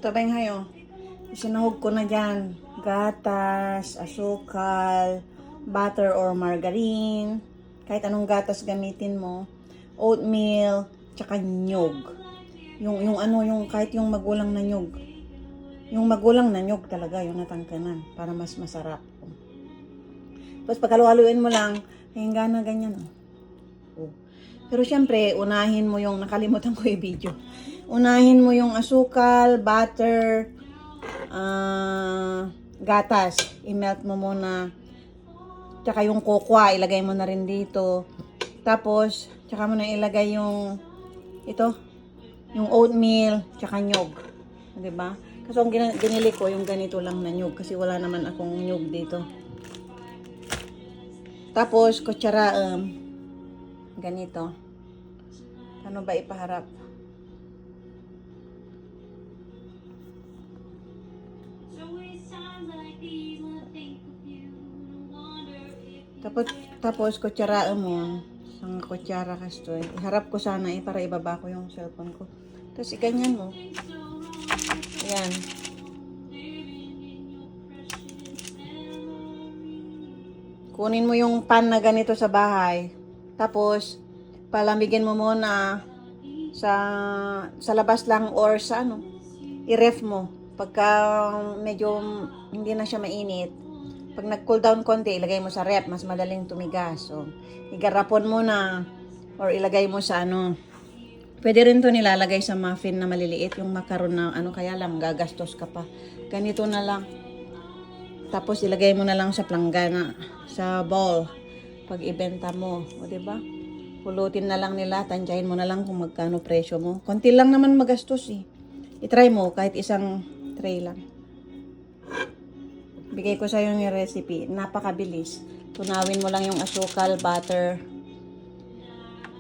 tabay hayo. Sinahog ko na dyan. Gatas, asukal, butter or margarine. Kahit anong gatas gamitin mo. Oatmeal, tsaka nyog. Yung kahit yung magulang na nyog. Yung magulang na nyog talaga, yung natangkanan. Para mas masarap. Tapos pagkaluhaluin mo lang, hingga na ganyan. Oh. Pero syempre, unahin mo yung, nakalimutan ko yung video. Unahin mo yung asukal, butter, gatas. I-melt mo muna. Tsaka yung kokwa, ilagay mo na rin dito. Tapos, tsaka mo na ilagay yung, yung oatmeal, tsaka nyog. Diba? Kasi ang ginili ko, yung ganito lang na nyog. Kasi wala naman akong nyog dito. Tapos, kutsara, ganito. Ano ba ipaharap? Tapos kutsaraan mo. Isang kutsara kasto. Iharap ko sana para ibaba ko yung cellphone ko. Tapos iganyan mo. Ayan. Kunin mo yung pan na ganito sa bahay. Tapos, palamigin mo muna sa labas lang or sa i-ref mo. Pagka medyo hindi na siya mainit, pag nag-cool down konti, ilagay mo sa ref, mas madaling tumigas. So, igarapon mo na or ilagay mo sa Pwede rin to nilalagay sa muffin na maliliit, yung macaron na kaya lang gagastos ka pa. Ganito na lang. Tapos ilagay mo na lang sa planggana, sa bowl pag ibenta mo, o di ba? Pulutin na lang nila, tansyahin mo na lang kung magkano presyo mo. Konti lang naman magastos eh. I-try mo kahit isang tray lang. Bigay ko sa iyo yung recipe. Napakabilis. Tunawin mo lang yung asukal, butter,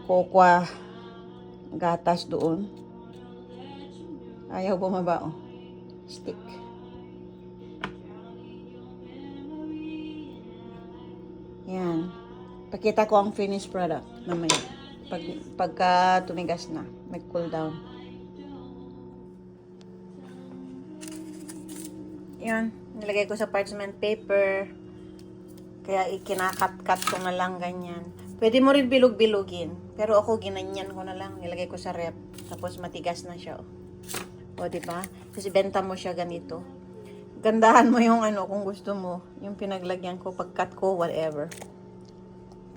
kokwa, gatas doon. Ayaw bumaba oh. Stick. Yan. Pakita ko ang finished product mamaya. Pagka tumigas na, mag-cool down. Yan. Nilagay ko sa parchment paper. Kaya ikinakat-kat ko na lang ganyan. Pwede mo rin bilog-bilugin. Pero ako ginanyan ko na lang. Nilagay ko sa rep. Tapos matigas na siya. O, diba? Kasi benta mo siya ganito. Gandahan mo yung kung gusto mo. Yung pinaglagyan ko, pag-cut ko, whatever.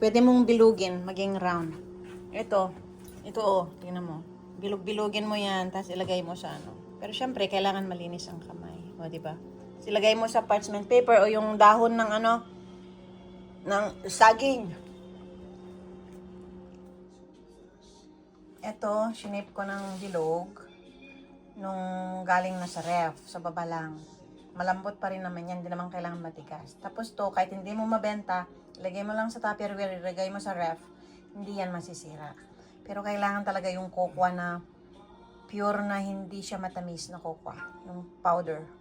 Pwede mong bilugin, maging round. Ito tingnan mo. Bilog-bilugin mo yan, tapos ilagay mo sa Pero syempre, kailangan malinis ang kamay. O, diba? Ilagay mo sa parchment paper o yung dahon ng ng saging. Ito, shinip ko ng bilog nung galing na sa ref, sa baba lang. Malambot pa rin naman yan, hindi naman kailangan matigas. Tapos to, kahit hindi mo mabenta, ilagay mo lang sa Tupperware, ilagay mo sa ref, hindi yan masisira. Pero kailangan talaga yung kokwa na pure na hindi siya matamis na kokwa, yung powder.